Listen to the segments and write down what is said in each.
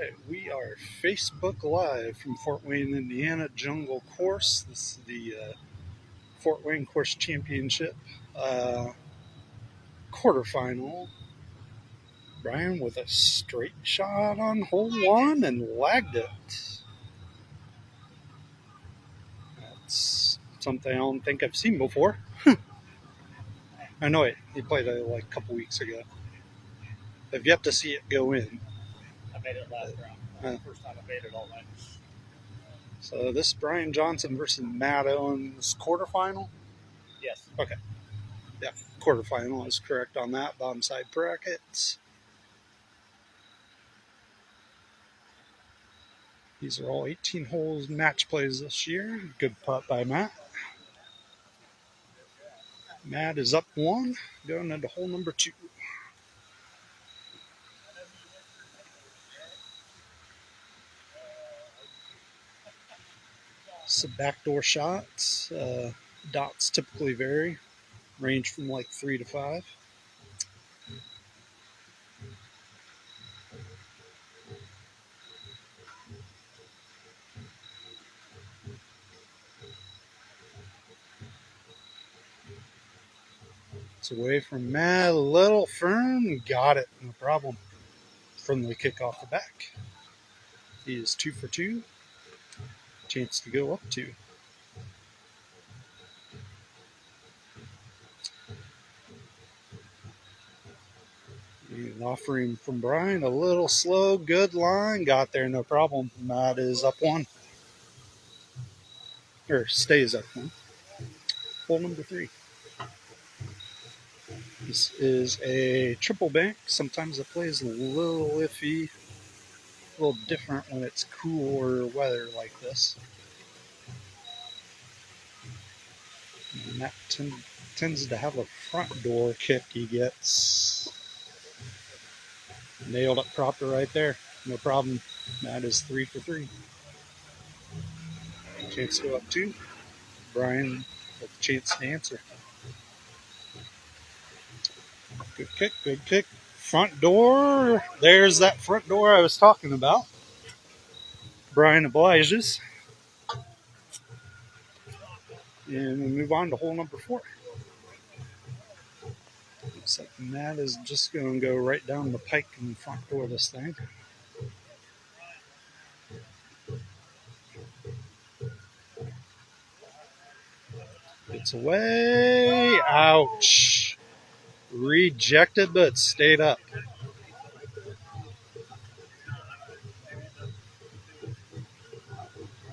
right, we are Facebook Live from Fort Wayne, Indiana Jungle Course. This is the Fort Wayne Course Championship quarterfinal. Brian with a straight shot on hole one and lagged it. That's something I don't think I've seen before. I know it. He played it like a couple weeks ago. I've yet to see it go in. I made it last round. First time I made it all night. So this is Brian Johnson versus Matt Owens quarterfinal? Yes. Okay. Yeah, quarterfinal is correct on that. Bottom side brackets. These are all 18 holes match plays this year. Good putt by Matt. Matt is up one, going into hole number two. So backdoor shots. Dots typically vary, range from like 3 to 5. It's away from Matt, a little firm, got it, no problem. Friendly kick off the back. He is 2 for 2. Chance to go up 2. An offering from Brian, a little slow, good line, got there, no problem. Matt is up 1. Or stays up 1. Hole number 3. This is a triple bank. Sometimes the play is a little iffy, a little different when it's cooler weather like this. And that tends to have a front door kick he gets. Nailed it proper right there. No problem. That is 3 for 3. Chance to go up 2. Brian with a chance to answer. Good kick, good kick. Front door. There's that front door I was talking about. Brian obliges. And we move on to hole number 4. Looks like Matt is just going to go right down the pike in the front door of this thing. It's away. Ouch. Rejected, but stayed up.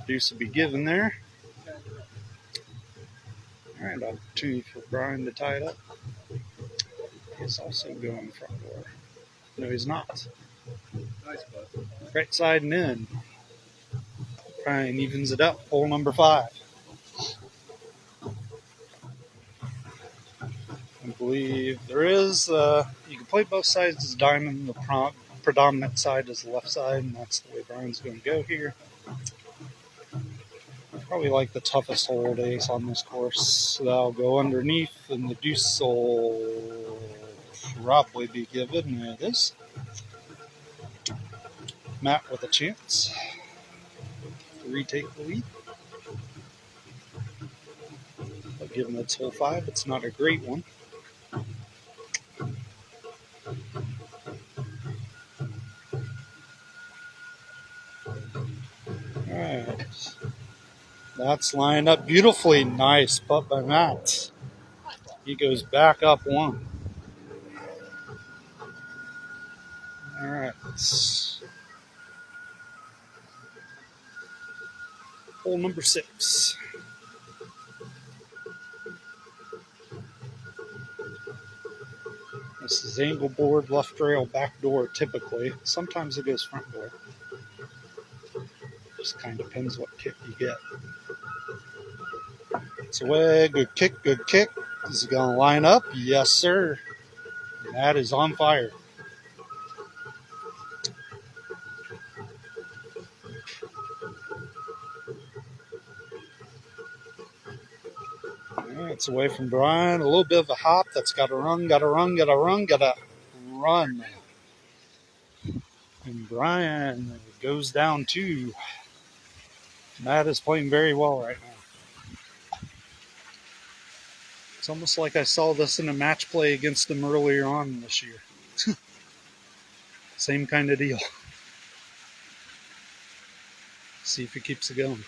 Deuce will be given there. All right, opportunity for Brian to tie it up. He's also going front door. No, he's not. Nice putt. Right side and in. Brian evens it up. Hole number 5. I believe there is. You can play both sides as diamond. The predominant side is the left side, and that's the way Brian's going to go here. Probably like the toughest hole days on this course. So that'll go underneath, and the deuce will probably be given. There it is. Matt with a chance to retake the lead. But given it's hole 5, it's not a great one. All right. That's lined up beautifully. Nice putt by Matt. He goes back up 1. All right. Hole number 6. This is angle board, left rail, back door typically. Sometimes it goes front door. Just kind of depends what kick you get. It's away. Good kick, good kick. Is it going to line up? Yes, sir. Matt is on fire. All right, it's away from Brian. A little bit of a hop. That's got to run, got to run, got to run, got to run. And Brian goes down 2. Matt is playing very well right now. It's almost like I saw this in a match play against him earlier on this year. Same kind of deal. See if he keeps it going.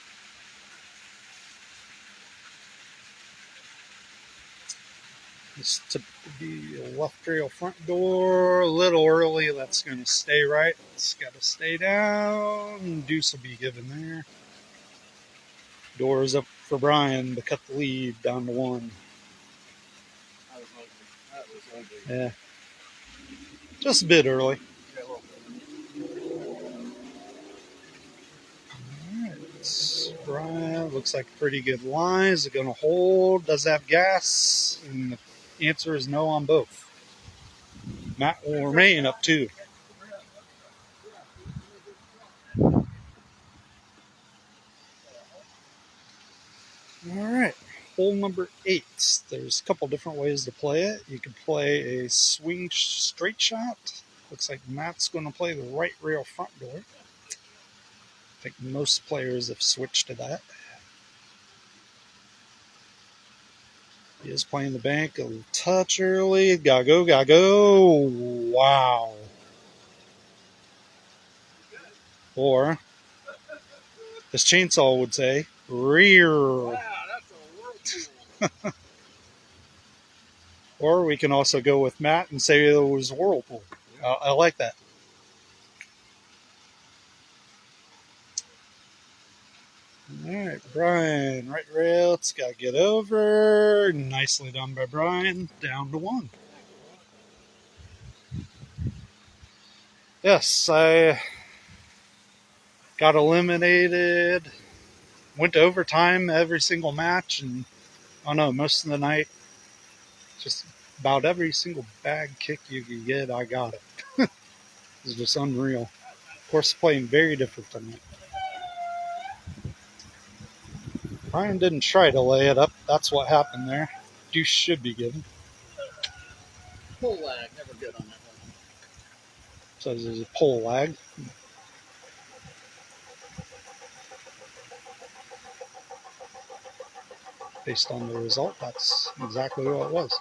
This to be a left rail front door. A little early. That's going to stay right. It's got to stay down. Deuce will be given there. Doors up for Brian to cut the lead down to 1. That was ugly. Yeah. Just a bit early. Yeah, a little bit. Alright. Brian looks like a pretty good line. Is it going to hold? Does it have gas? And the answer is no on both. Matt will remain up 2. Alright. Hole number 8. There's a couple different ways to play it. You can play a swing straight shot. Looks like Matt's going to play the right rail front door. I think most players have switched to that. He is playing the bank a little touch early. Gotta go, gotta go. Wow. Or, as Chainsaw would say, rear. Wow, that's a whirlpool. Or we can also go with Matt and say it was whirlpool. I like that. Alright, Brian, right rail. It's got to get over. Nicely done by Brian. Down to 1. Yes, I got eliminated. Went to overtime every single match, and I don't know, most of the night, just about every single bag kick you could get, I got it. It's just unreal. Of course, playing very different tonight. Brian didn't try to lay it up. That's what happened there. Deuce should be given. Pull lag, never good on that one. So there's a pull lag. Based on the result, that's exactly what it was.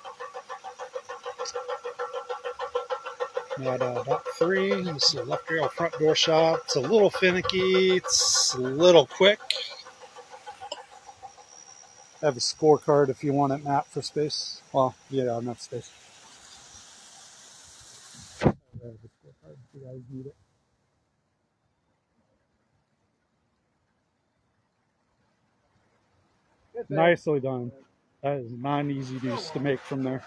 At about 3, this is a left rail front door shot. It's a little finicky. It's a little quick. I have a scorecard if you want it, Matt, for space. Well, yeah, enough space. I have a scorecard if you guys need it. Nicely done. That is not an easy deuce to make from there.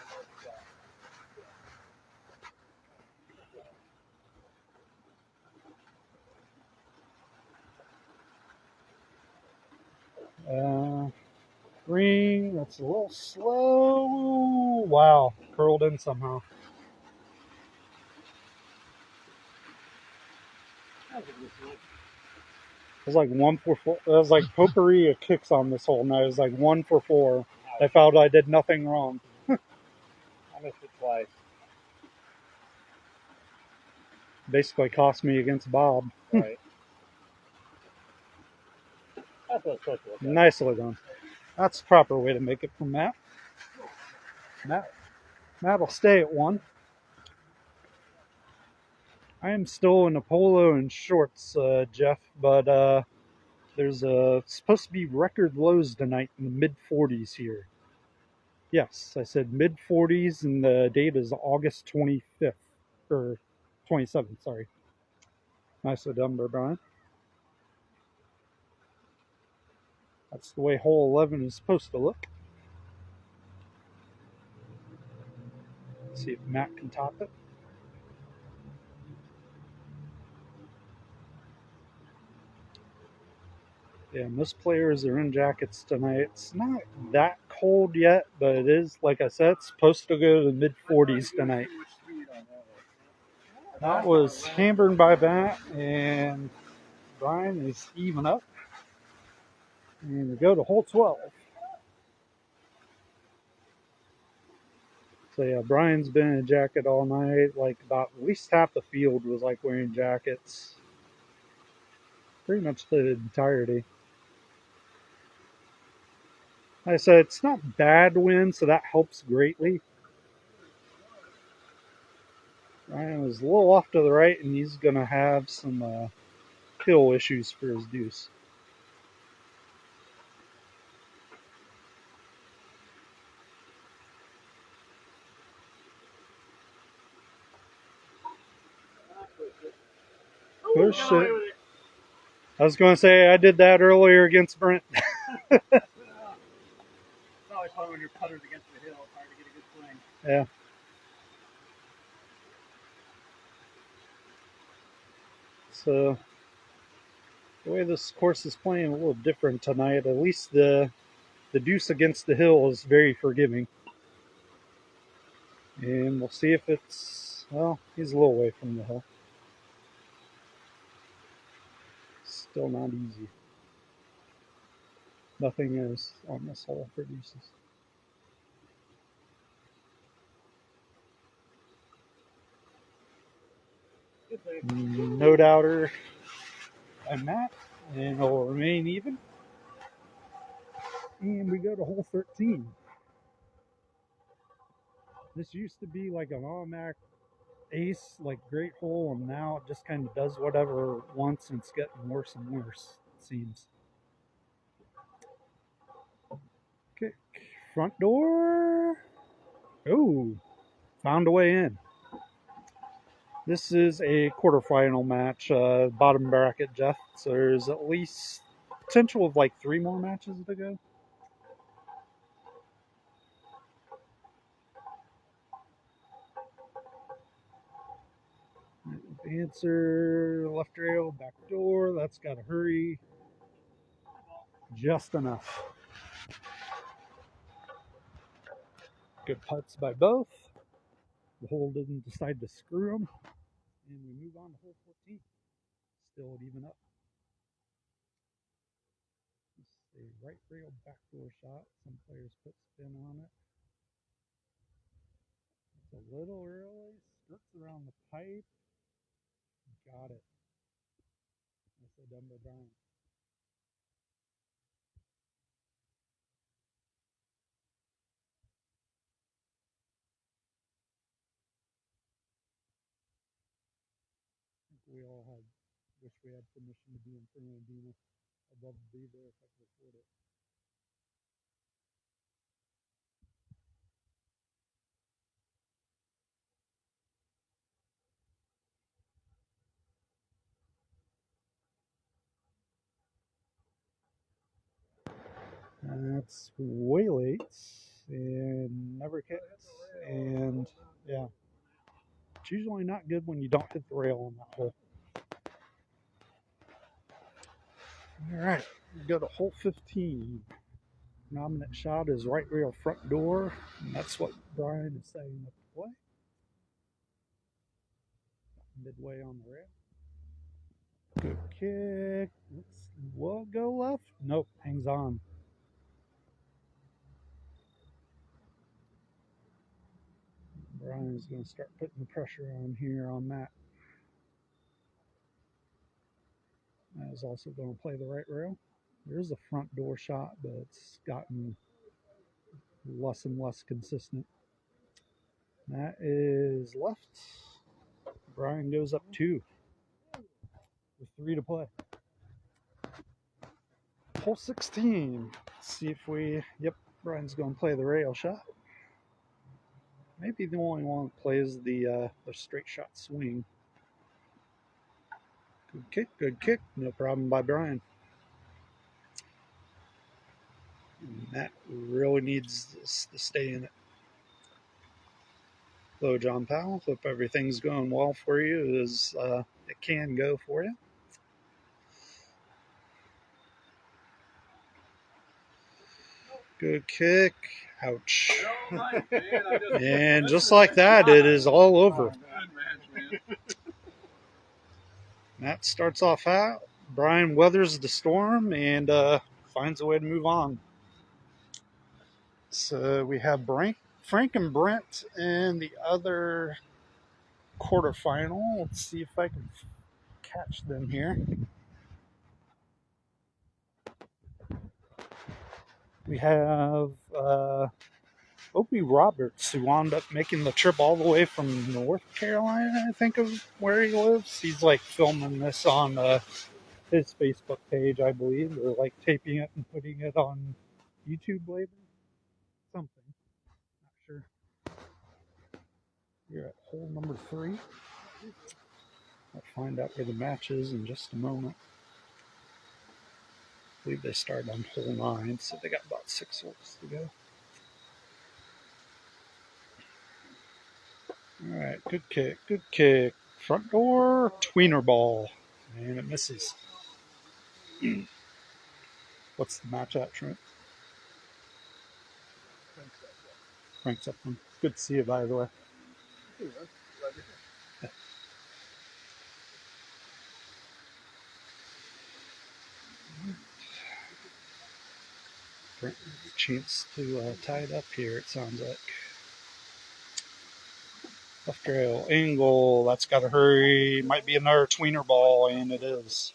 Green, that's a little slow. Wow, curled in somehow. It was like 1 for 4. It was like potpourri of kicks on this hole. And I was like 1 for 4. I felt I did nothing wrong. I missed it twice. Basically cost me against Bob. Right. That's what it's supposed to look like. Nicely done. That's the proper way to make it from Matt. Matt will stay at 1. I am still in a polo and shorts, Jeff, but there's supposed to be record lows tonight in the mid-40s here. Yes, I said mid-40s, and the date is August 25th, or 27th, sorry. Nicely done by Brian. That's the way hole 11 is supposed to look. Let's see if Matt can top it. Yeah, most players are in jackets tonight. It's not that cold yet, but it is, like I said, it's supposed to go to the mid-40s tonight. That was hammered by Matt, and Brian is even up. And we go to hole 12. So yeah, Brian's been in a jacket all night. Like about at least half the field was like wearing jackets. Pretty much the entirety. Like I said, it's not bad wind, so that helps greatly. Brian was a little off to the right, and he's going to have some hill issues for his deuce. Push it. I was going to say I did that earlier against Brent. It's always fun when your putter's against the hill. It's hard to get a good swing. Yeah. So the way this course is playing a little different tonight. At least the deuce against the hill is very forgiving. And we'll see if it's, well, he's a little away from the hill. Still not easy. Nothing is on this hole for deuces. No doubter on that. And it'll remain even. And we go to hole 13. This used to be like an automatic ace, like great hole, and now it just kind of does whatever it wants, and it's getting worse and worse, it seems. Kick, front door. Oh, found a way in. This is a quarterfinal match, bottom bracket, Jeff. So there's at least potential of like 3 more matches to go. Answer, left rail, back door. That's got to hurry. Just enough. Good putts by both. The hole didn't decide to screw them. And we move on to hole 14. Still at even up. It's a right rail backdoor shot. Some players put spin on it. It's a little early. Skirts around the pipe. Got it. Nicely done by Brian. We all had wish we had permission to be in Fernandina above the B there if I could afford it. That's way late and never hits. And yeah, it's usually not good when you don't hit the rail on that hole. All right, we go to hole 15. Nominate shot is right rail front door, and that's what Brian is setting up to play. Midway on the rail. Good kick. Will go left. Nope, hangs on. Brian's going to start putting the pressure on here on that. That is also going to play the right rail. There's a front door shot, but it's gotten less and less consistent. That is left. Brian goes up 2 with 3 to play. Hole 16. Let's see if we, yep, Brian's going to play the rail shot. Maybe the only one that plays the straight shot swing. Good kick, no problem by Brian. And that really needs to stay in it. Hello, John Powell. Hope everything's going well for you as it can go for you. Good kick. Ouch. And just like that, it is all over. That starts off hot. Brian weathers the storm and finds a way to move on. So we have Brent Frank and Brent in the other quarterfinal. Let's see if I can catch them here. We have Opie Roberts, who wound up making the trip all the way from North Carolina, I think, of where he lives. He's like filming this on his Facebook page, I believe, or like taping it and putting it on YouTube later. Something. Not sure. You're at hole number 3. I'll find out where the match is in just a moment. I believe they start on hole 9, so they got about 6 holes to go. All right, good kick, good kick. Front door, tweener ball, and it misses. What's the match at, Trent? Frank's up one. Good to see you, by the way. Chance to tie it up here, it sounds like. Left rail, angle, that's got to hurry. Might be another tweener ball, and it is.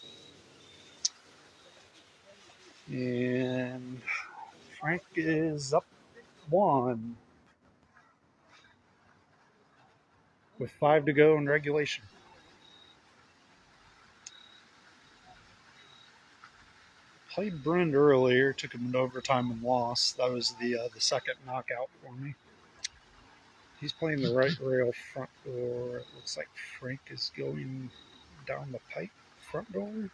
And Frank is up 1 with 5 to go in regulation. Played Brent earlier, took him into overtime and lost. That was the second knockout for me. He's playing the right rail front door. It looks like Frank is going down the pipe front door.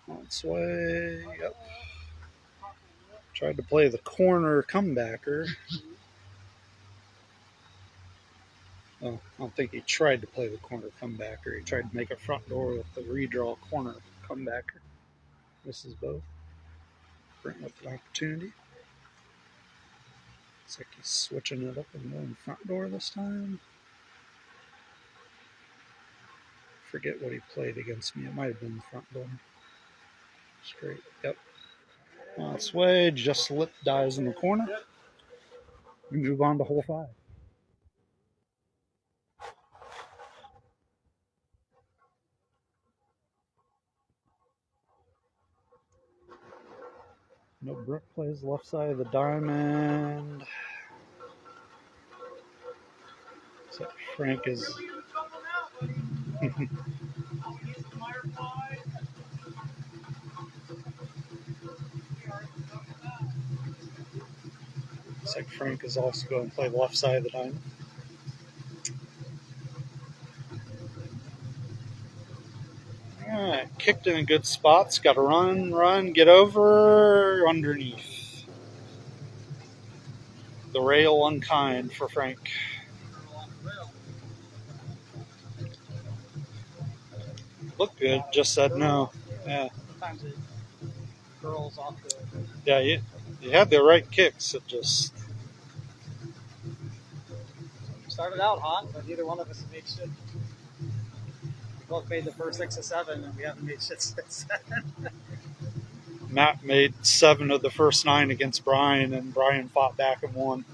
On its way up. Tried to play the corner comebacker. Oh, I don't think he tried to play the corner comebacker. He tried to make a front door with the redraw corner comebacker. Misses both. Brent with the opportunity. Looks like he's switching it up and going front door this time. Forget what he played against me. It might have been the front door. Straight. Yep. On its way, just lip dies in the corner. We move on to hole 5. No, Brooke plays left side of the diamond. So Frank is. Looks like Frank is also going to play the left side of the diamond. All right, kicked in a good spots. Got to run, get over, underneath. The rail unkind for Frank. Looked good, just said no. Yeah. Sometimes it curls off the. Yeah, you had the right kicks. It just. Started out hot, but neither one of us made shit. We both made the first 6 of 7, and we haven't made shit since then. Matt made 7 of the first 9 against Brian, and Brian fought back and won.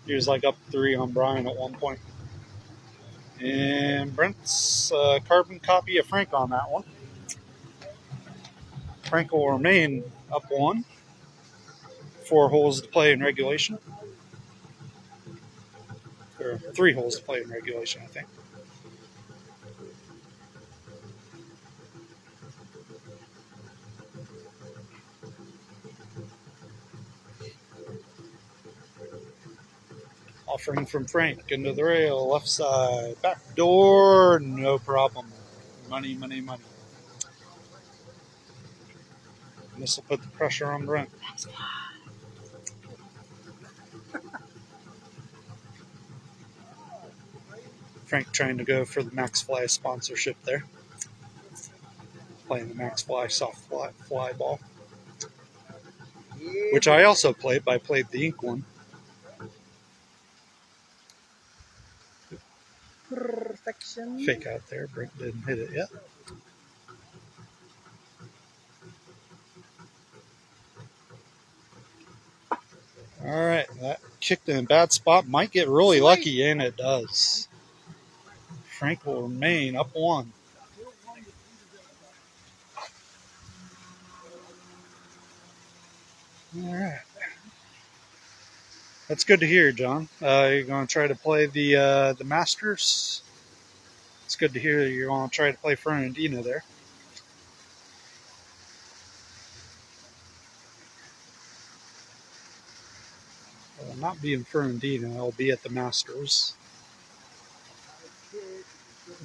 He was like up 3 on Brian at one point. And Brent's carbon copy of Frank on that one. Frank will remain up 1. 4 holes to play in regulation. Or 3 holes to play in regulation, I think. Offering from Frank into the rail, left side, back door, no problem. Money, money, money. And this will put the pressure on Brent. Frank trying to go for the Max Fly sponsorship there. Playing the Max Fly soft fly ball. Which I also played, but I played the ink one. perfection. Fake out there. Brink didn't hit it yet. All right, that kicked in a bad spot. Might get really lucky, and it does. Frank will remain up 1. All right. That's good to hear, John. You're going to try to play the Masters. It's good to hear that you're going to try to play Fernandina there. Will not be in Fernandina. I'll be at the Masters.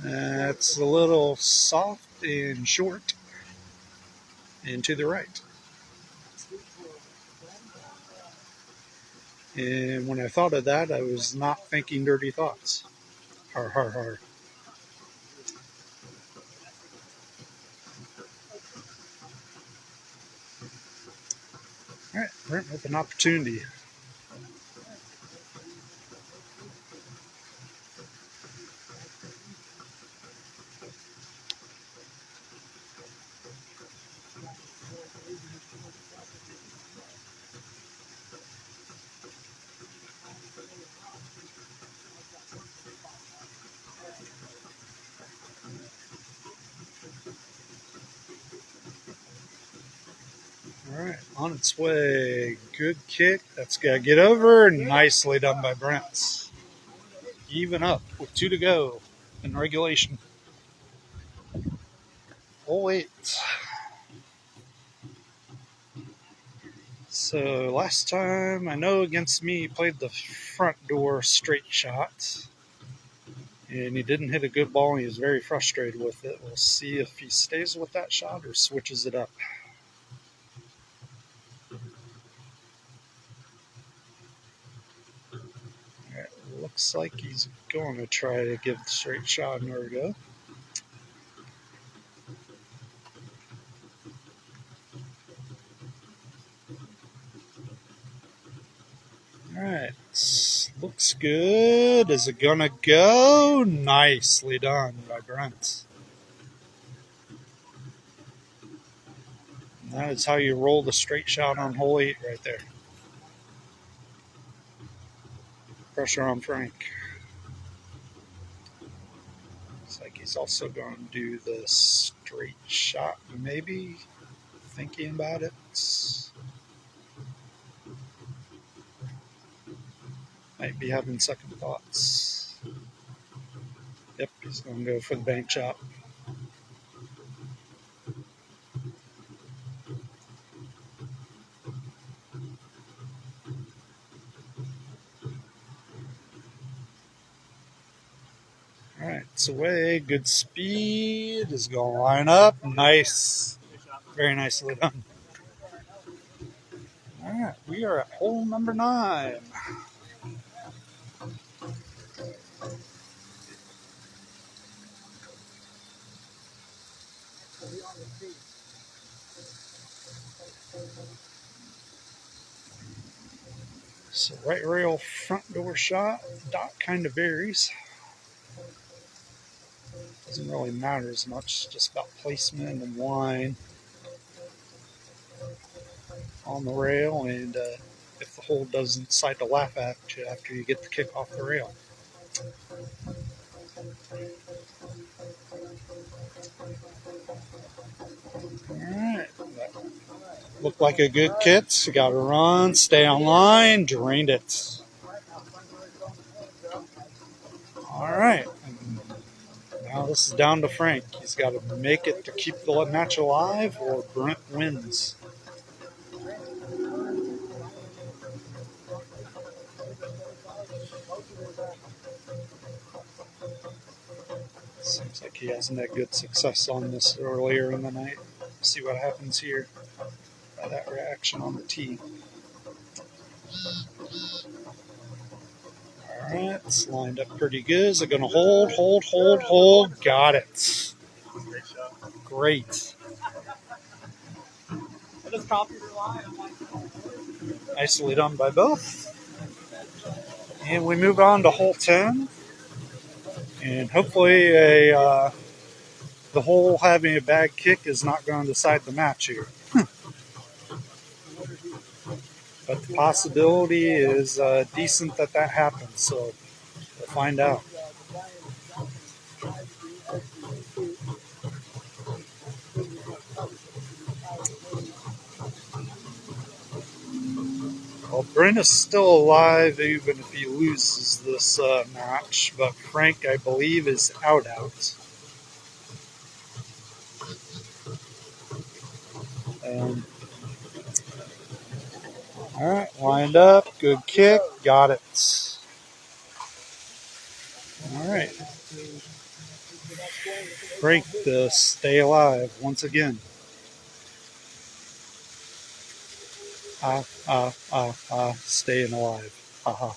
It's a little soft and short and to the right. And when I thought of that, I was not thinking dirty thoughts. Har, har, har. All right, Brent with an opportunity. All right, on its way. Good kick. That's got to get over. Nicely done by Brent. Even up with 2 to go in regulation. Oh, wait. So last time, I know against me, he played the front door straight shot. And he didn't hit a good ball, and he was very frustrated with it. We'll see if he stays with that shot or switches it up. All right, looks like he's going to try to give the straight shot another go. All right, looks good. Is it going to go? Nicely done by Brent. And that is how you roll the straight shot on hole 8 right there. Pressure on Frank. Looks like he's also going to do the straight shot, maybe. Thinking about it. Might be having second thoughts. Yep, he's going to go for the bank shot. All right, it's away. Good speed. Is going to line up. Nice. Very nicely done. All right, we are at hole number 9. So right rail front door shot. Dot kind of varies. Doesn't really matter as much. Just about placement and line on the rail, and if the hole doesn't decide to laugh at you after you get the kick off the rail. All right. Looked like a good kit. You got to run, stay on line, drained it. All right. Now this is down to Frank. He's got to make it to keep the match alive, or Brent wins. Seems like he hasn't had good success on this earlier in the night. See what happens here by that reaction on the tee. All right, it's lined up pretty good. Is it going to hold, hold, hold, hold? Got it. Great. Nicely done by both. And we move on to hole 10. And hopefully the hole having a bad kick is not going to decide the match here. But the possibility is decent that happens, so we'll find out. Well, Brent is still alive even if he loses this match, but Frank, I believe, is out. Um, all right, lined up, good kick, got it. All right, Frank to stay alive once again. Staying alive. Haha.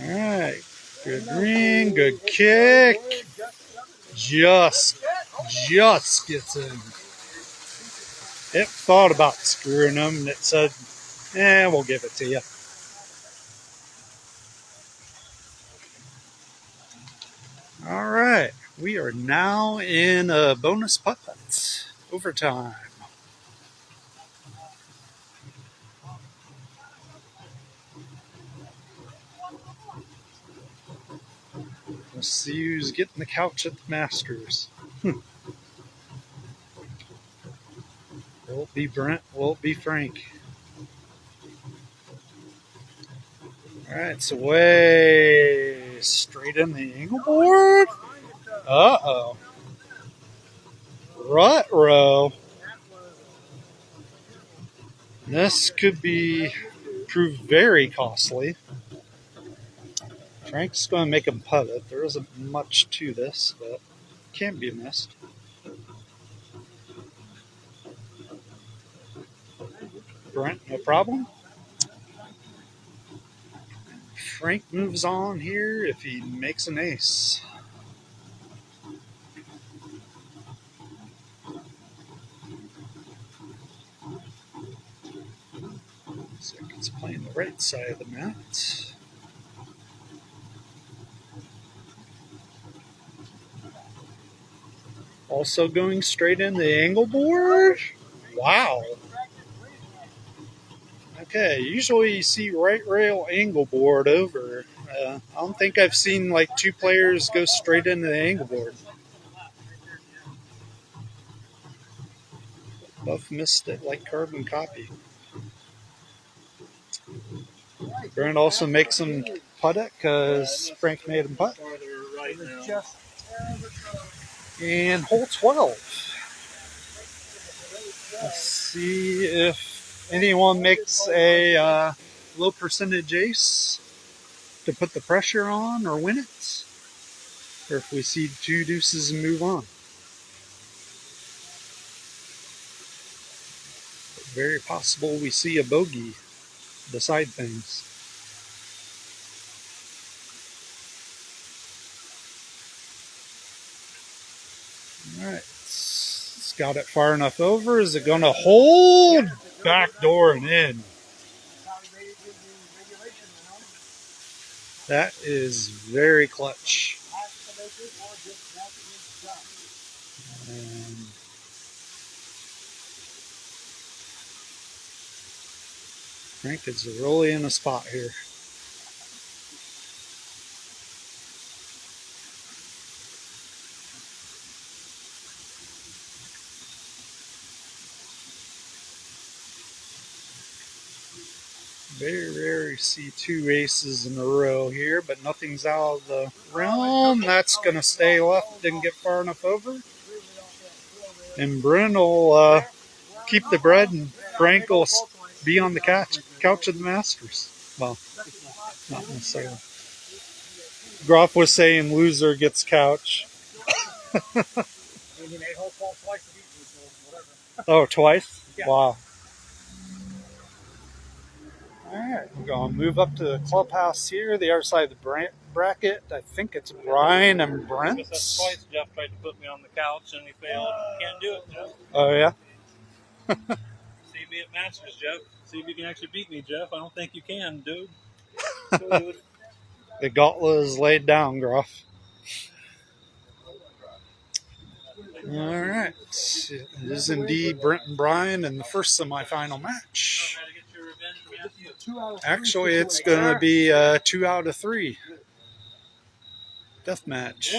All right, good ring, good kick. Just gets in. It thought about screwing him, and it said, we'll give it to you. All right, we are now in a bonus putt overtime. Let's see who's getting the couch at the Masters. Will it be Brent? Will it be Frank? All right, it's way straight in the angle board. Uh-oh. Ruh-roh. This could prove very costly. Frank's going to make him putt it. There isn't much to this, but can't be missed. Brent, no problem. Frank moves on here if he makes an ace. Looks like it's playing the right side of the mat. Also going straight in the angle board. Wow. Okay, usually you see right rail angle board over. I don't think I've seen like two players go straight into the angle board. Both missed it like carbon copy. Brent also makes him putt it because Frank made him putt. And hole 12. Let's see if anyone makes a low percentage ace to put the pressure on or win it, or if we see two deuces and move on. Very possible we see a bogey decide things. All right, it's got it far enough over. Is it going to hold? Backdoor and in. That is very clutch. And Frank is really in a spot here. Very rare to see two aces in a row here, but nothing's out of the realm. That's going to stay left. Didn't get far enough over. And Brent will keep the bread, and Frank will be on the couch of the Masters. Well, not necessarily. Groff was saying loser gets couch. Oh, twice? Yeah. Wow. All right, we're going to move up to the clubhouse here, the other side of the bracket. I think it's Brian and Brent. Twice Jeff tried to put me on the couch and he failed. Can't do it, Jeff. Oh, yeah? See me at Masters, Jeff. See if you can actually beat me, Jeff. I don't think you can, dude. The gauntlet is laid down, Gruff. All right. It is indeed Brent and Brian in the first semifinal match. Actually, it's going to be a 2 out of 3 death match.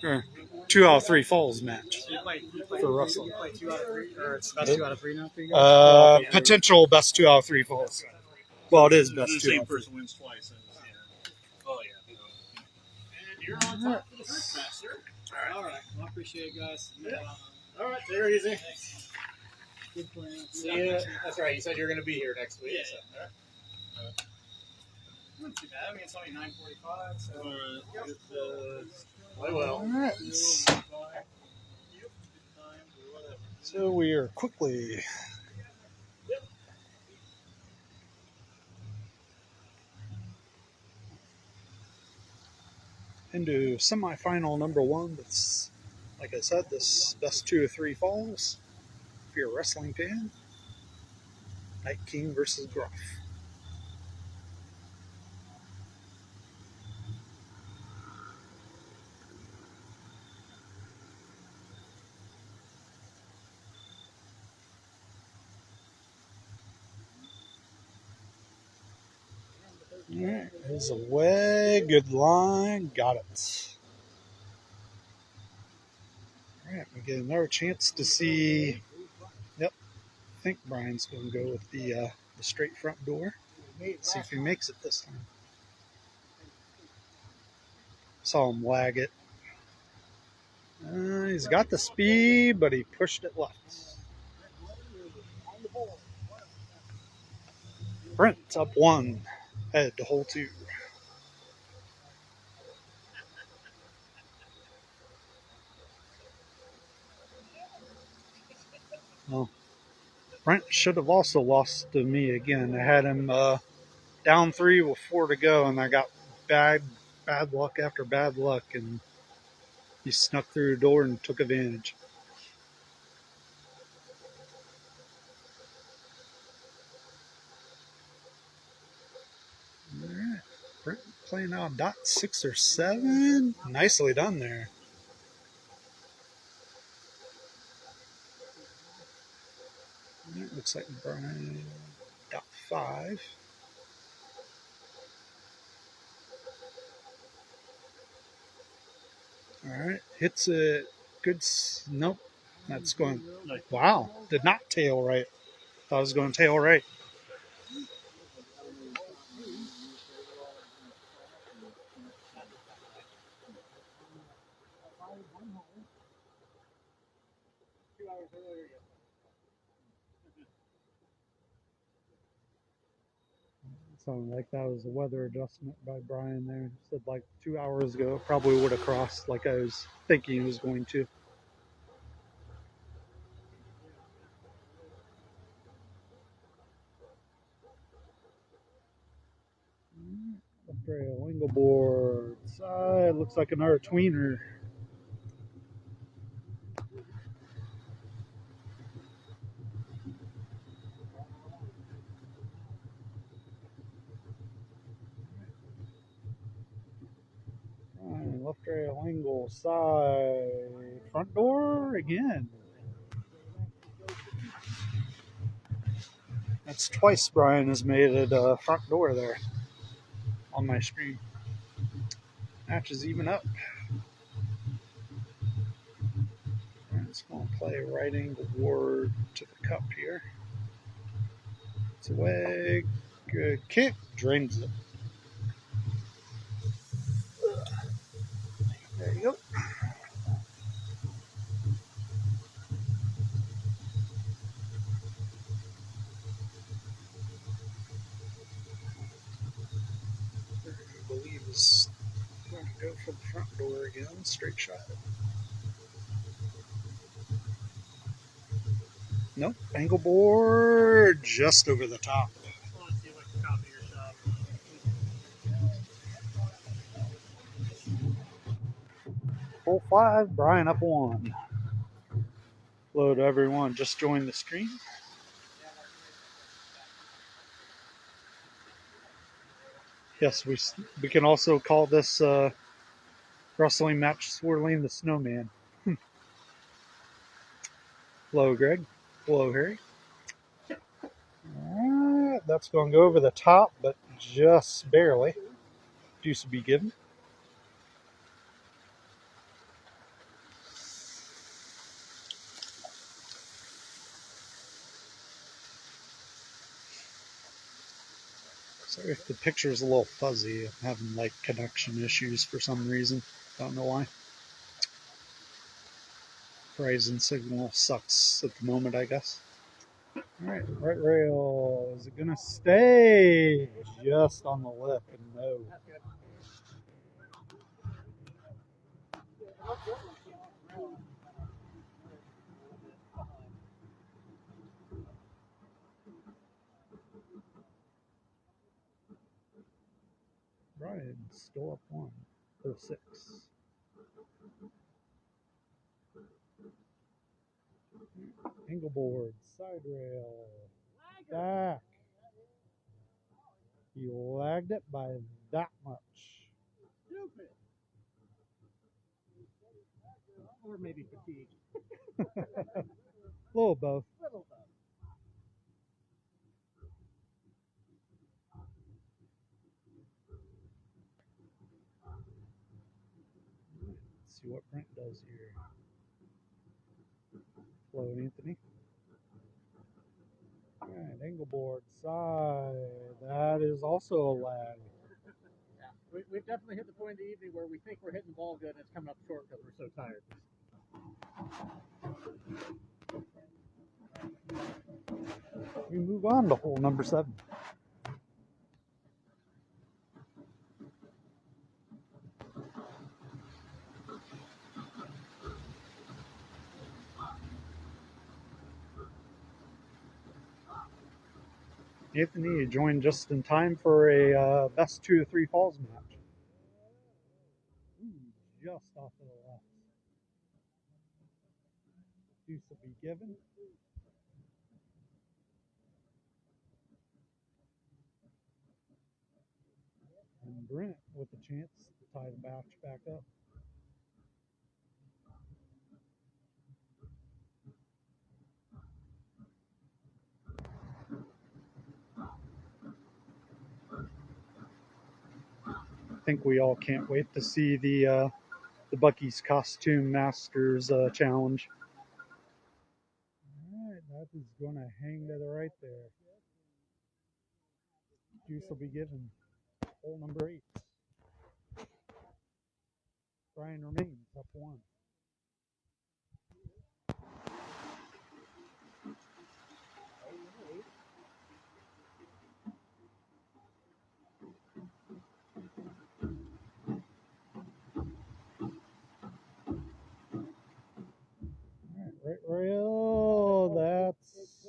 Or 2 out of 3 falls match for wrestling. You play 2 out of 3, or it's best 2 out of 3 now for you guys? Potential best 2 out of 3 falls. Well, it is best 2 out of 3. The same person wins twice. Oh, yeah. And you're on top for the first match, sir. All right. Well, I appreciate it, guys. All right, take her easy. Good plan. See you. That's right. You said you were going to be here next week. Yeah. So, all right. Not too bad. I mean, it's only 9:45, so. Play well. All right. So we are quickly into semifinal number 1. That's, like I said, this best 2 of 3 falls. If you're a wrestling fan, Night King versus Gruff. All right, there's a way. Good line. Got it. All right, we get another chance to see. Yep, I think Brian's going to go with the straight front door. See if he makes it this time. Saw him lag it. He's got the speed, but he pushed it left. Brent up 1, head to hole 2. Well, Brent should have also lost to me again. I had him down 3 with 4 to go, and I got bad luck after bad luck, and he snuck through the door and took advantage. All right, Brent playing out dot 6 or 7. Nicely done there. It looks like Brian dot 5. All right, hits it. Good. Nope. That's going. Wow. Did not tail right. Thought it was going to tail right. Sounded like that was a weather adjustment by Brian there. Said like 2 hours ago. Probably would have crossed like I was thinking he was going to. Trail, Engelboard, side, looks like another tweener. Right, left trail, angle, side, front door again. That's twice Brian has made it front door there on my screen. Match is even up. It's going to play right angle ward to the cup here. It's away. Good kick. Drains it. There you go. I believe is going to go for the front door again. Straight shot. Nope. Angle board just over the top. Hole 5, Brian up 1. Hello to everyone just joined the stream. Yes, we can also call this wrestling match Swirling the Snowman. Hello, Greg. Hello, Harry. That's going to go over the top, but just barely. Deuce to be given. Sorry if the picture is a little fuzzy. I'm having like connection issues for some reason. Don't know why. Horizon signal sucks at the moment, I guess. Alright, right rail. Is it going to stay? Just on the lip and no. Brian still up one for 6. Engelboard, side rail, back. He lagged it by that much. Stupid. Or maybe fatigue. A little both. Little bit. Let's see what Brent does here. Hello, Anthony. Alright, Engelboard, side. That is also a lag. Yeah, we've definitely hit the point of the evening where we think we're hitting the ball good and it's coming up short because we're so tired. We move on to hole number 7. Anthony, you joined just in time for a best 2 to 3 falls match. Ooh, just off to the left. Deuce will be given. And Brent with a chance to tie the match back up. I think we all can't wait to see the Bucky's Costume Masters challenge. Alright, that is going to hang to the right there. Deuce will be given. Hole number 8. Brian remains up 1. Right rail. That's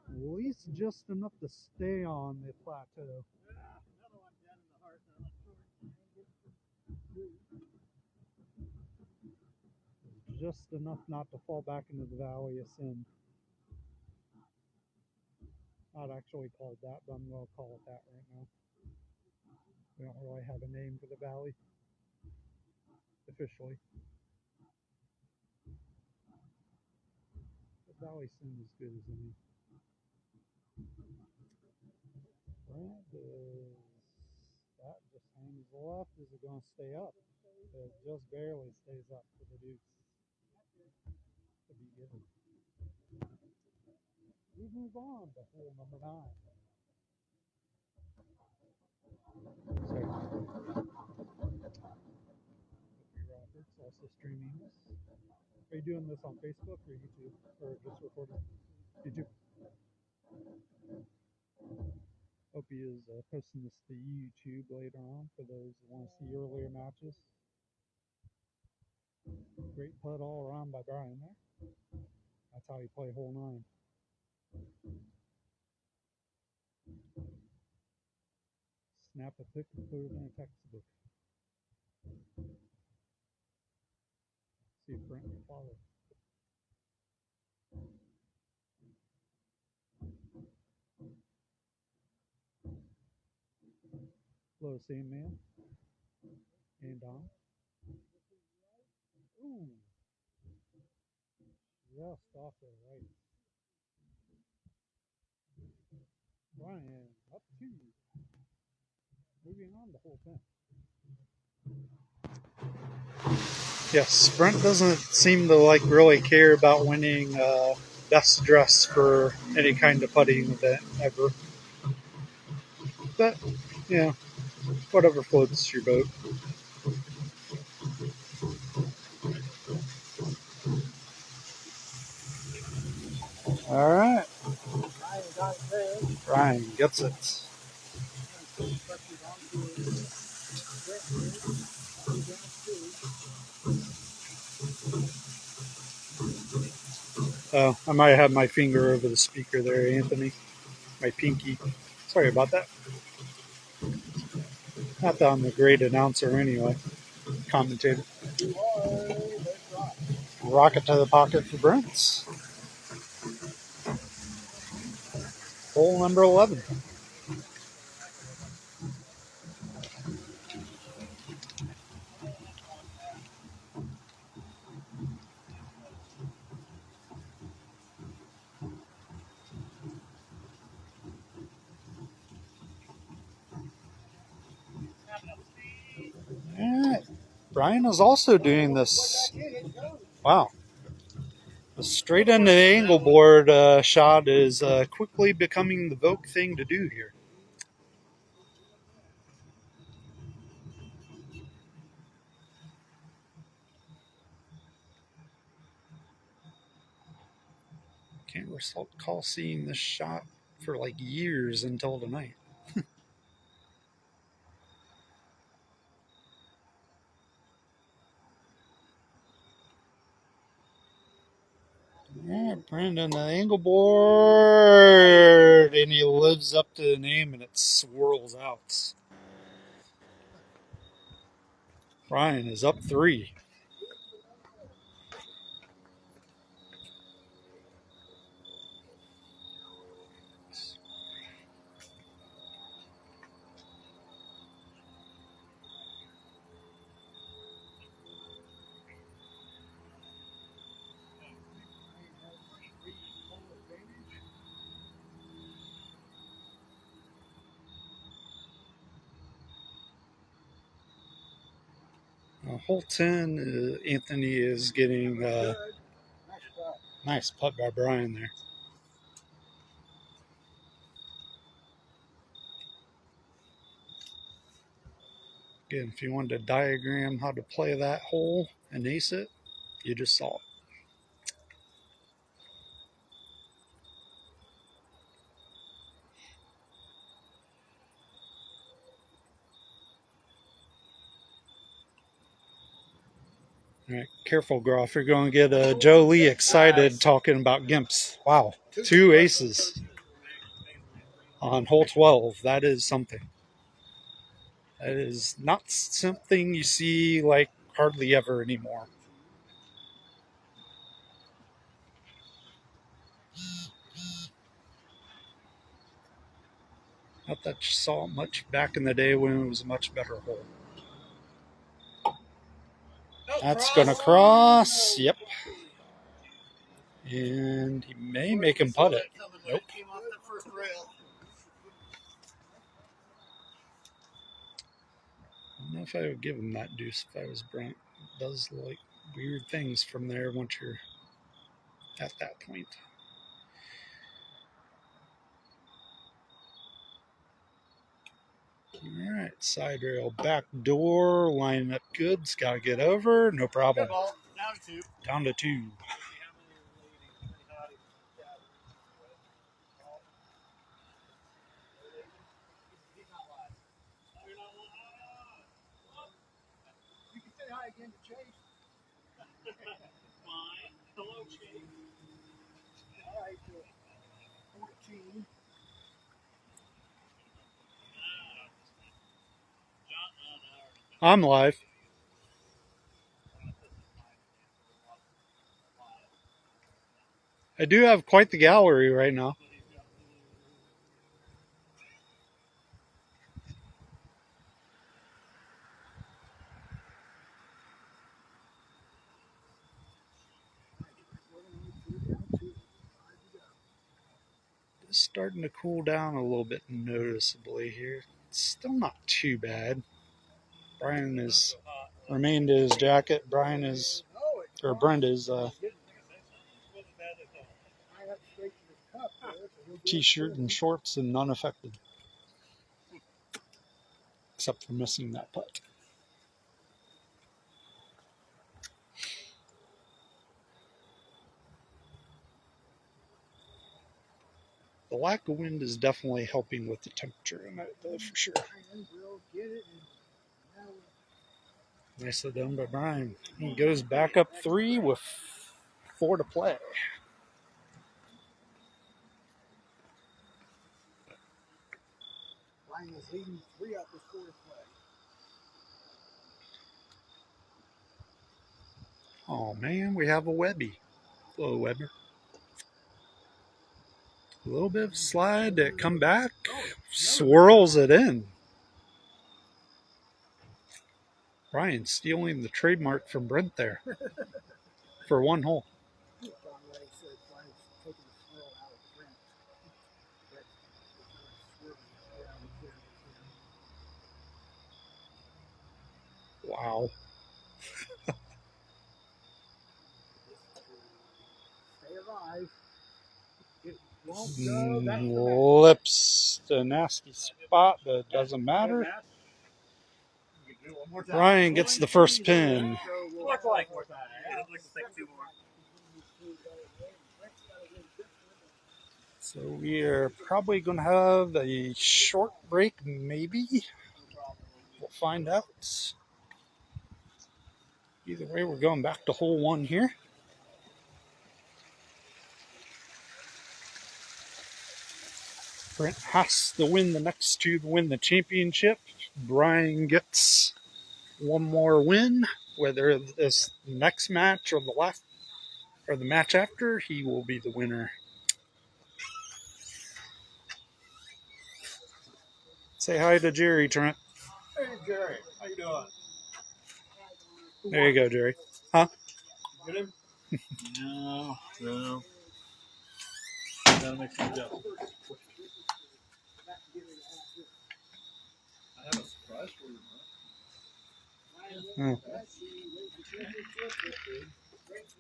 at least just enough to stay on the plateau. Just enough not to fall back into the valley of sin. Not actually called that, but I'm going to call it that right now. We don't really have a name for the valley officially. But valley sin is good as any. That just hangs left. Is it going to stay up? It just barely stays up for the Dukes to be given. We move on to hole number 9. Sorry. Roberts also streaming this. Are you doing this on Facebook or YouTube or just recording? YouTube. Hope he is posting this to YouTube later on for those who want to see earlier matches. Great putt all around by Brian there. That's how you play hole 9. Snap a pic and put it in a textbook. See if Brent can follow. Hello, Sandman. And Dom. Ooh. Just off there, right. Ryan, up 2. Moving on to hole 10. Yes, Brent doesn't seem to really care about winning best dress for any kind of putting event ever. But, yeah, whatever floats your boat. All right. Ryan gets it. Oh, I might have my finger over the speaker there, Anthony. My pinky. Sorry about that. Not that I'm a great announcer anyway. Commentator. Rocket to the pocket for Brent. Hole number 11. All right. Brian is also doing this. Wow. The straight into the angle board shot is quickly becoming the Vogue thing to do here. Can't recall seeing this shot for years until tonight. Yeah, Brandon, the angle board, and he lives up to the name, and it swirls out. Brian is up 3. Hole 10, Anthony is getting nice putt by Brian there. Again, if you wanted to diagram how to play that hole and ace it, you just saw it. All right, careful, Groff. You're going to get Joe Lee excited talking about Gimps. Wow, 2 aces on hole 12. That is something. That is not something you see hardly ever anymore. Not that you saw it much back in the day when it was a much better hole. That's going to cross. Yep. And he may make him putt it. Nope. I don't know if I would give him that deuce if I was Brent. It does weird things from there once you're at that point. All right, side rail, back door, lining up good. It's got to get over. No problem. Down to 2. I'm live. I do have quite the gallery right now. starting to cool down a little bit noticeably here. It's still not too bad. Brian has remained in his jacket. Brent is t-shirt and shorts and unaffected, except for missing that putt. The lack of wind is definitely helping with the temperature in it, though, for sure. Nicely done by Brian. He goes back up 3 with 4 to play. Brian is leading 3 up with 4 to play. Oh man, we have a Webby. Hello, Webber. A little bit of slide that come back, swirls it in. Brian stealing the trademark from Brent there for 1 hole. Wow. Stay alive. Lips the nasty spot, but it doesn't matter. Brian gets the first pin. Looks like more time. Yeah, it looks like 2 more. So we are probably going to have a short break, maybe. We'll find out. Either way, we're going back to hole 1 here. Brent has to win the next 2 to win the championship. Brian gets 1 more win, whether this next match or the match after, he will be the winner. Say hi to Jerry, Trent. Hey, Jerry. How you doing? There you go, Jerry. Huh? Get him? No. Gotta make some adjustments. I have a surprise for you, Oh.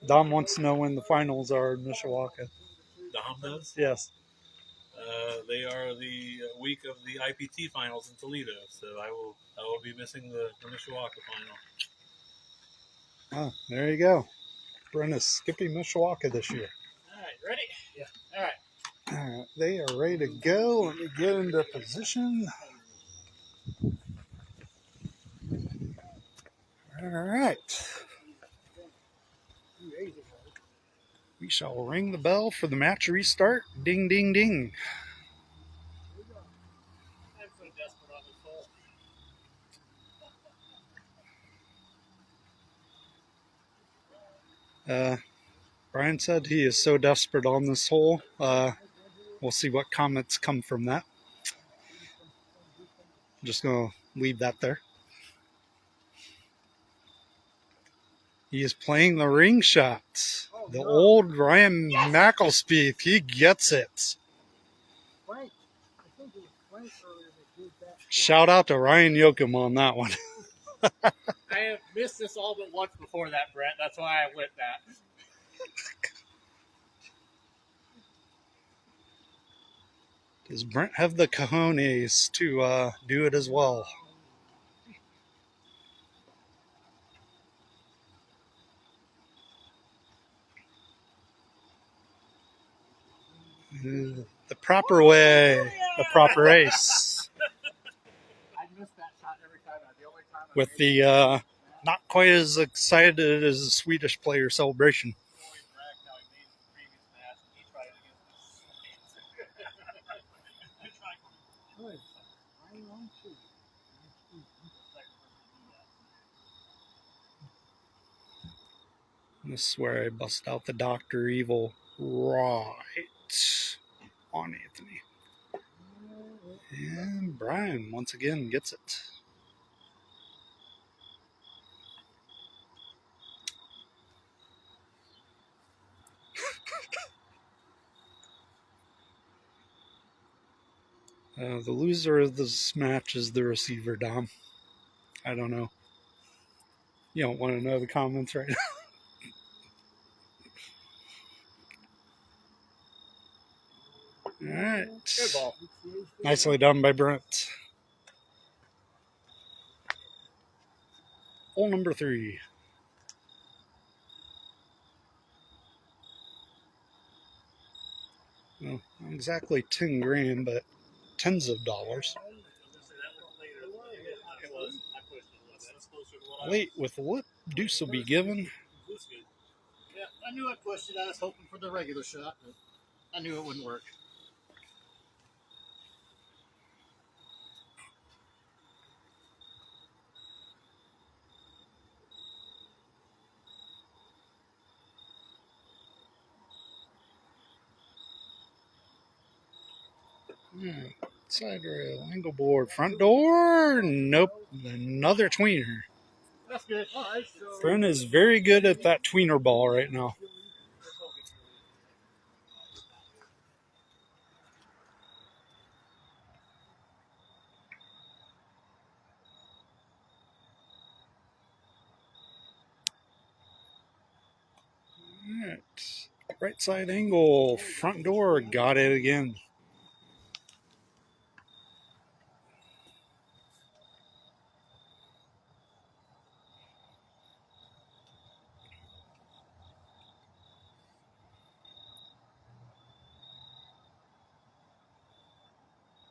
Dom wants to know when the finals are in Mishawaka. Dom does? Yes. They are the week of the IPT finals in Toledo, so I will be missing the Mishawaka final. Oh, there you go. Brent is skipping Mishawaka this year. All right, ready? Yeah. All right. All right, they are ready to go. Let me get into position. All right. We shall ring the bell for the match restart. Ding, ding, ding. I'm so desperate on this hole. Brian said he is so desperate on this hole. We'll see what comments come from that. I'm just going to leave that there. He is playing the ring shot. The old Ryan McElspieth. He gets it. Shout out to Ryan Yoakum on that one. I have missed this all but once before that, Brett. That's why I went that. Does Brent have the cojones to do it as well? The proper way, the proper ace. I missed that shot every time. The only time With the not quite as excited as the Swedish player celebration. This is where I bust out the Dr. Evil right on Anthony. And Brian once again gets it. The loser of this match is the receiver, Dom. I don't know. You don't want to know the comments right now. All right. Good ball. Nicely done by Brent. Hole number 3. Well, not exactly 10 grand, but tens of dollars. It was. I pushed it a little bit. That's closer to what Wait, with what deuce will be given? Looks good. Yeah, I knew I pushed it. I was hoping for the regular shot, but I knew it wouldn't work. Side rail, angle board, front door. Nope, another tweener. That's good. All right. So Brent is very good at that tweener ball right now. All right. Right side angle, front door, got it again.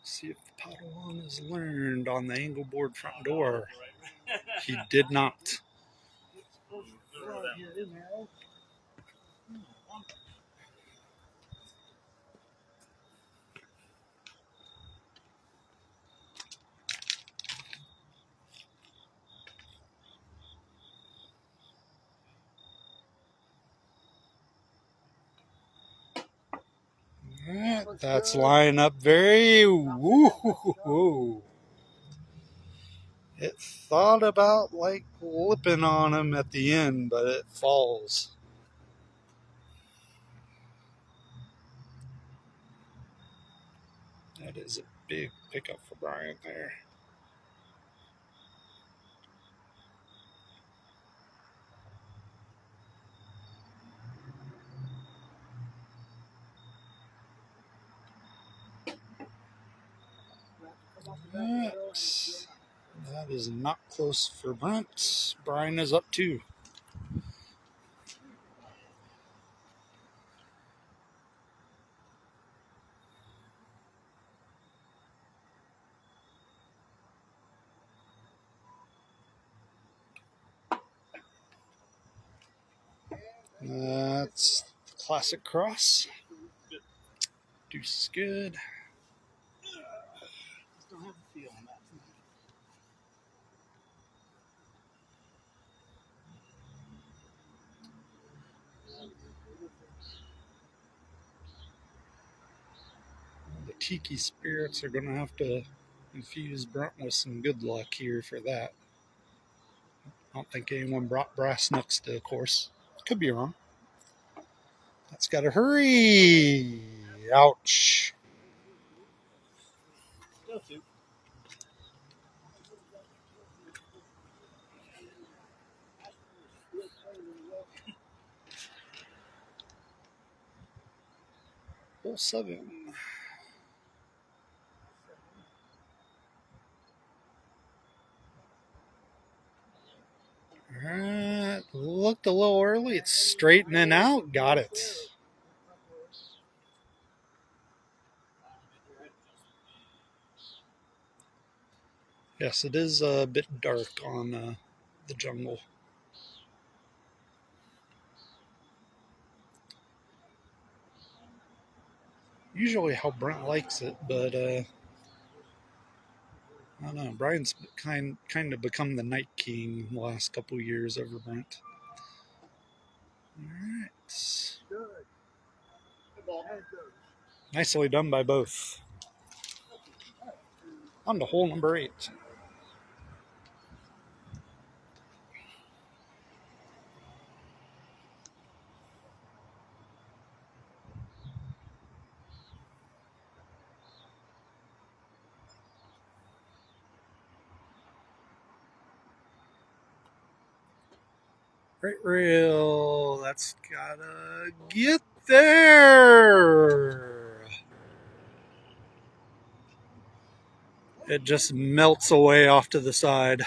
See if the Padawan has learned on the angle board front door. He did not. All right, that's lining up very. Woo. It thought about like lipping on him at the end, but it falls. That is a big pickup for Brian there. That is not close for Brent. Brian is up 2. That's classic cross. Deuce is good. just don't have the feel on that tonight. The Tiki Spirits are going to have to infuse Brent with some good luck here for that. I don't think anyone brought brass knucks to the course. Could be wrong. That's got to hurry. Ouch. Go to. Hole 7. Alright, looked a little early. It's straightening out. Got it. Yes, it is a bit dark on the jungle. Usually how Brent likes it, but I don't know. Brian's kind of become the night king the last couple years over Brent. Alright. Nicely done by both. On to hole number 8. Right rail. That's gotta get there. It just melts away off to the side.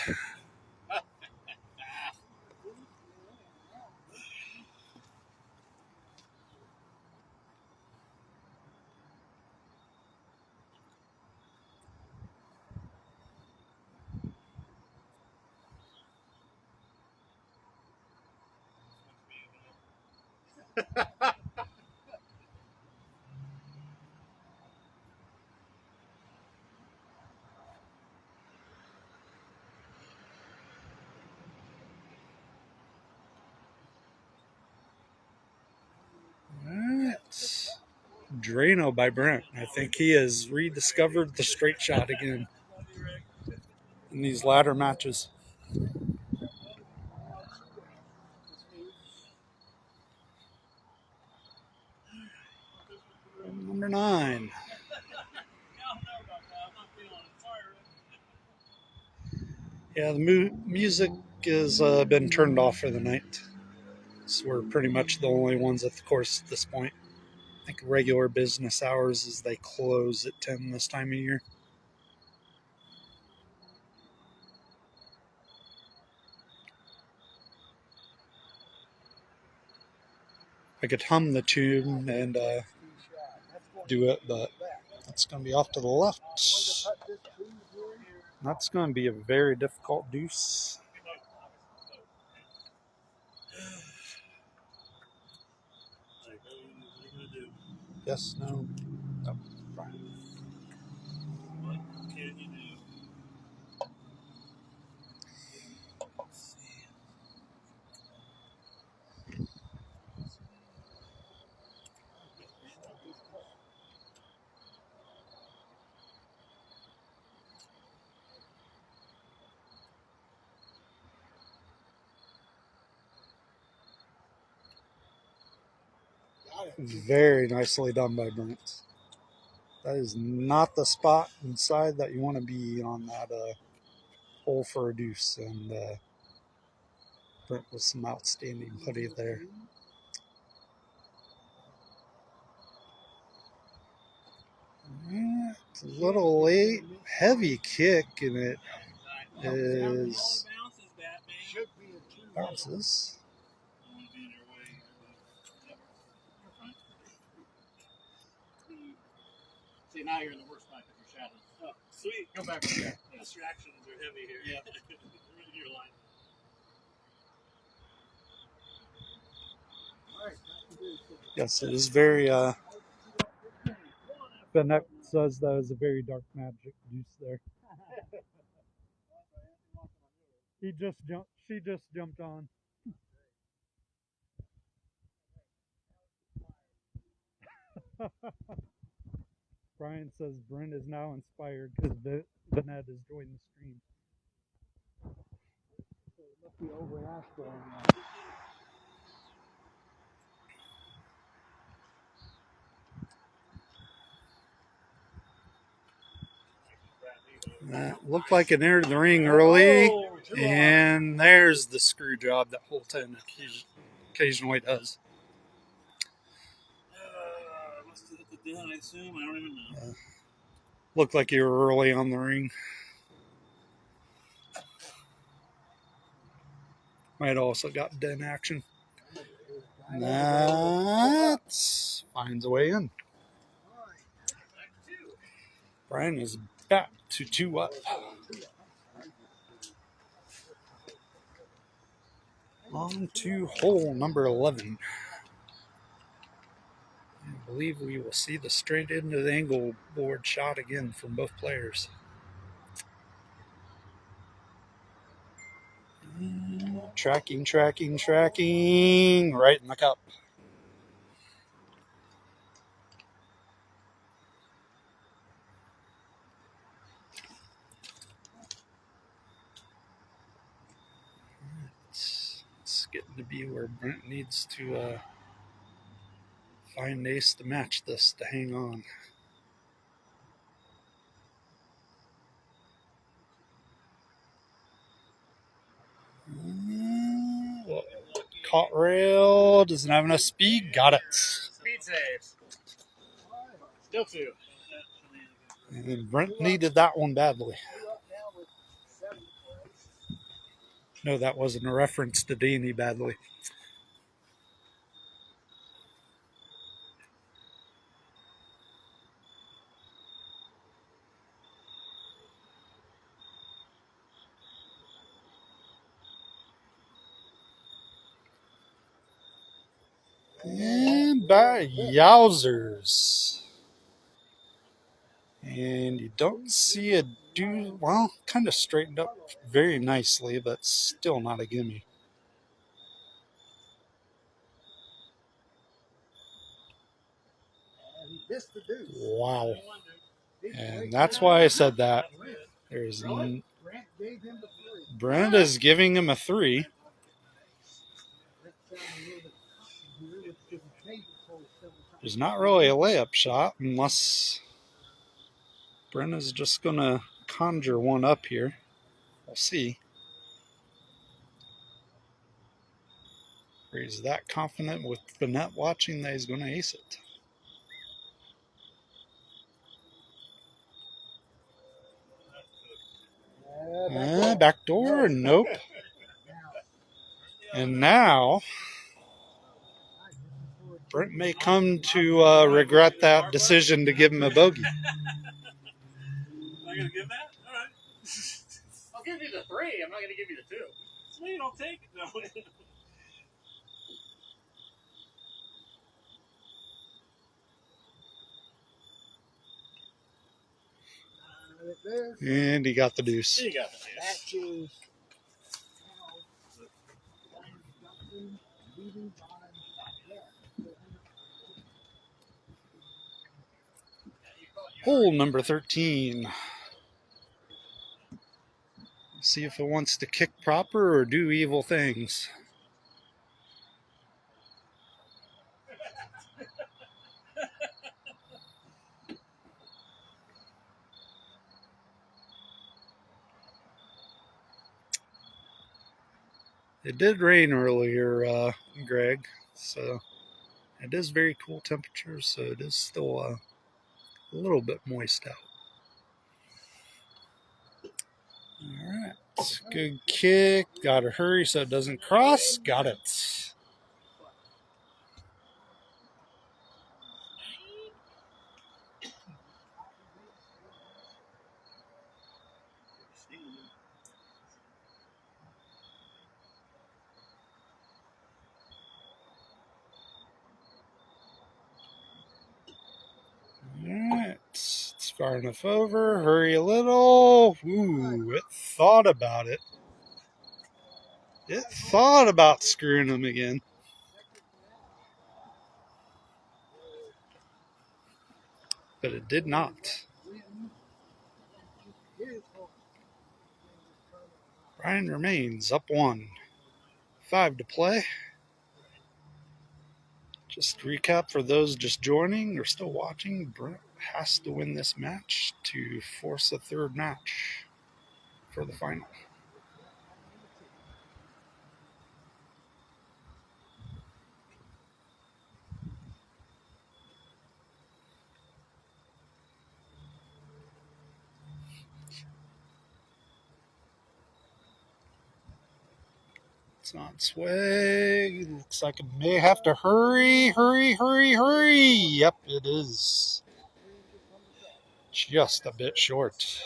Alright. Drano by Brent. I think he has rediscovered the straight shot again in these latter matches. Number 9. Yeah, the music has been turned off for the night. So we're pretty much the only ones at the course at this point. I think regular business hours is they close at 10 this time of year. I could hum the tune and do it, but it's going to be off to the left. That's going to be a very difficult deuce. Yes, no. Oh, fine. What can you do? Very nicely done by Brent. That is not the spot inside that you want to be on that hole for a deuce. And Brent with some outstanding putty there. It's a little late. Heavy kick, and it is bounces. See, now you're in the worst spot because you're shadowed. Oh, sweet. Go back over there. Yeah. Distractions are heavy here. Yeah. In your line. Yes, it is very. Benek says that was a very dark magic deuce there. He just jumped. She just jumped on. Brian says Brent is now inspired because Vanette has joined the stream. So it must be over Ashburn. That looked like it entered the ring early, and there's the screw job that Holton occasionally does. Must have hit the den, I assume. I don't even know. Looked like you were early on the ring. Might also got den action. That finds a way in. Brian is back to 2 up. On to hole number 11. I believe we will see the straight into the angle board shot again from both players. Tracking, right in the cup. It's getting to be where Brent needs to find ace to match this to hang on. Well, Caught rail. Doesn't have enough speed. Got it. Speed saves. Still 2. And Brent needed that one badly. No, that wasn't a reference to Danny badly. And by yowzers. And you don't see a well, kind of straightened up very nicely, but still not a gimme. Wow. And that's why I said that. Brent is giving him a 3. There's not really a layup shot unless Brent is just going to conjure one up here. We'll see. Or he's that confident with the net watching that he's going to ace it. Backdoor? Nope. And now Brent may come to regret that decision to give him a bogey. Am I going to give that? All right. I'll give you the 3. I'm not going to give you the 2. So you don't take it. No. And he got the deuce. You got the deuce. Hole number 13. See if it wants to kick proper or do evil things. It did rain earlier, Greg, so it is very cool temperatures, so it is still a little bit moist out. All right, good kick. Got to hurry so it doesn't cross. Got it. Alright, it's far enough over. Hurry a little. Ooh, it thought about it. It thought about screwing him again. But it did not. Brian remains up 1. 5 to play. Just to recap for those just joining or still watching, Brent has to win this match to force a third match for the final. It's on its way. Looks like it may have to hurry. Yep, it is. Just a bit short.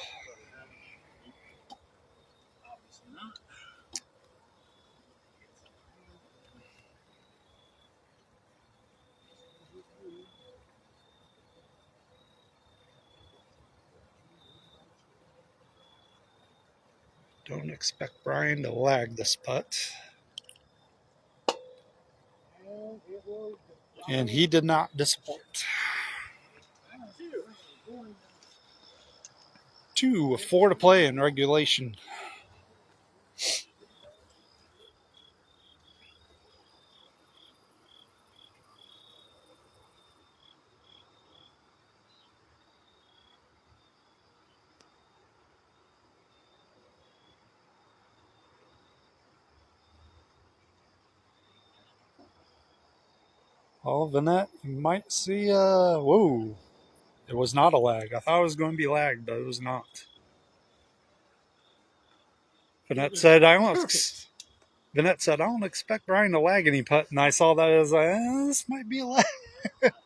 Don't expect Brian to lag this putt. And he did not disappoint. 4 to play in regulation. Well, Vanette, you might see, whoa. It was not a lag. I thought it was going to be lagged, but it was not. Vanette said, Vanette said, I don't expect Brian to lag any putt, and I saw that as this might be a lag. That was perfect.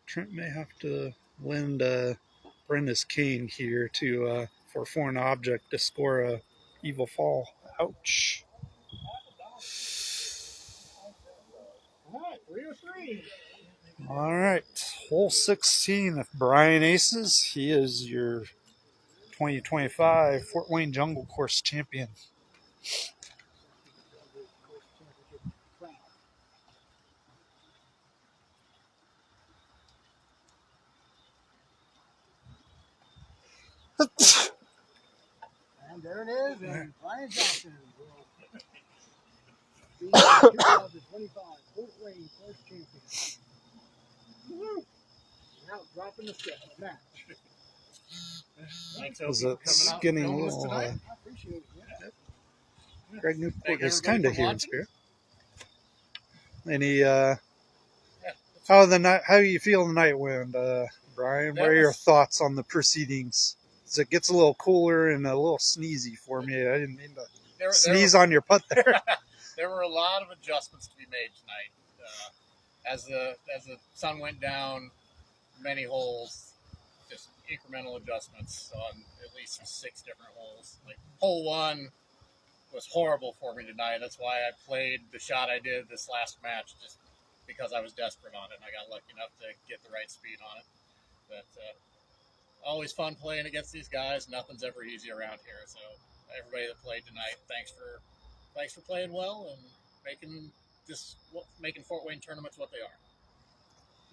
Trent may have to lend Brenda's cane here to for a foreign object to score a evil fall. Ouch. All right, 303. All right, hole 16. If Brian aces, he is your 2025 Fort Wayne Jungle Course champion. And there it is, and Brian Johnson will be the 2025 Fort Wayne Course champion. Woo-hoo. Now dropping the match. Thanks, Is Opie, it for coming out getting and a filming us little? tonight. I appreciate it. Yeah. Greg Newport Thank is everybody kind of for here in watching. spirit. Any how you feel the night went, Brian? What are your thoughts on the proceedings? As it gets a little cooler and a little sneezy for me. I didn't mean to sneeze on your putt there. There were a lot of adjustments to be made tonight. As the sun went down, many holes, just incremental adjustments on at least 6 different holes. Like hole 1 was horrible for me tonight. That's why I played the shot I did this last match, just because I was desperate on it, and I got lucky enough to get the right speed on it. But always fun playing against these guys. Nothing's ever easy around here. So everybody that played tonight, thanks for playing well and making Fort Wayne tournaments what they are.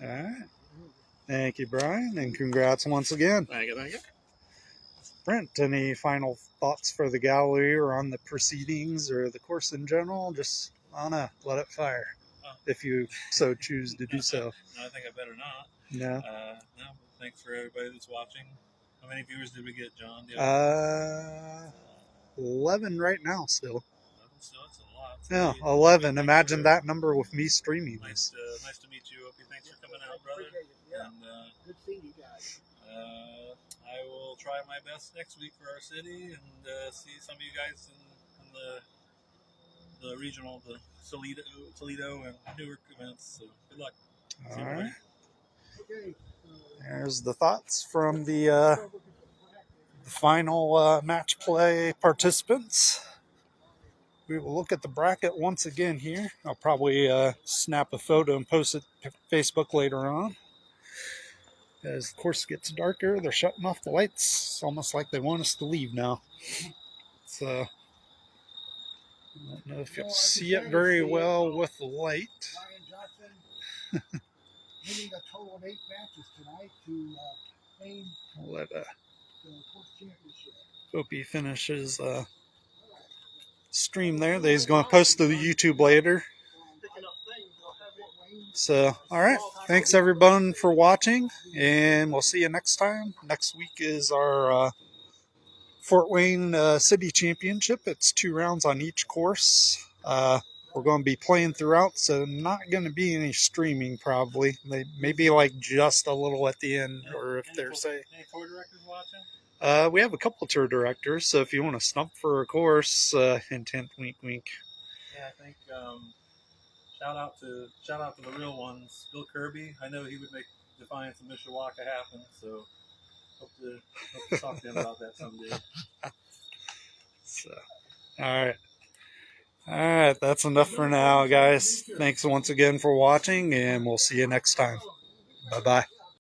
All right. Thank you, Brian, and congrats once again. Thank you. Brent, any final thoughts for the gallery or on the proceedings or the course in general? Just, I don't know, let it fire if you so choose to do so. No, I think I better not. No? No, thanks for everybody that's watching. How many viewers did we get, John? 11 right now still. 11 still, that's a lot. Yeah, 11. Imagine that number with me streaming Nice this. to meet you, Opie. Thanks for coming out, brother. Yeah. And Good seeing you guys. I will try my best next week for our city and see some of you guys in the regional, the Toledo and Newark events. So good luck. All right. Okay. There's the thoughts from the final match play participants. We will look at the bracket once again here. I'll probably snap a photo and post it to Facebook later on. As the course gets darker, they're shutting off the lights. It's almost like they want us to leave now. So, I don't know if you'll see it very well with the light. Brian Johnson winning a total of 8 matches tonight to claim I'll let the course championship. Opie finish his stream there that he's going to post to the YouTube later. So, all right. Thanks, everyone, for watching, and we'll see you next time. Next week is our Fort Wayne City Championship. It's 2 rounds on each course. We're going to be playing throughout, so not going to be any streaming probably. Maybe like just a little at the end, or if there's any tour directors watching? we have a couple tour directors, so if you want to stump for a course, intent wink wink. Yeah, I think shout out to the real ones. Bill Kirby. I know he would make Defiance of Mishawaka happen, so hope to talk to him about that someday. So, all right, that's enough for now, guys. Thanks once again for watching, and we'll see you next time. Bye-bye.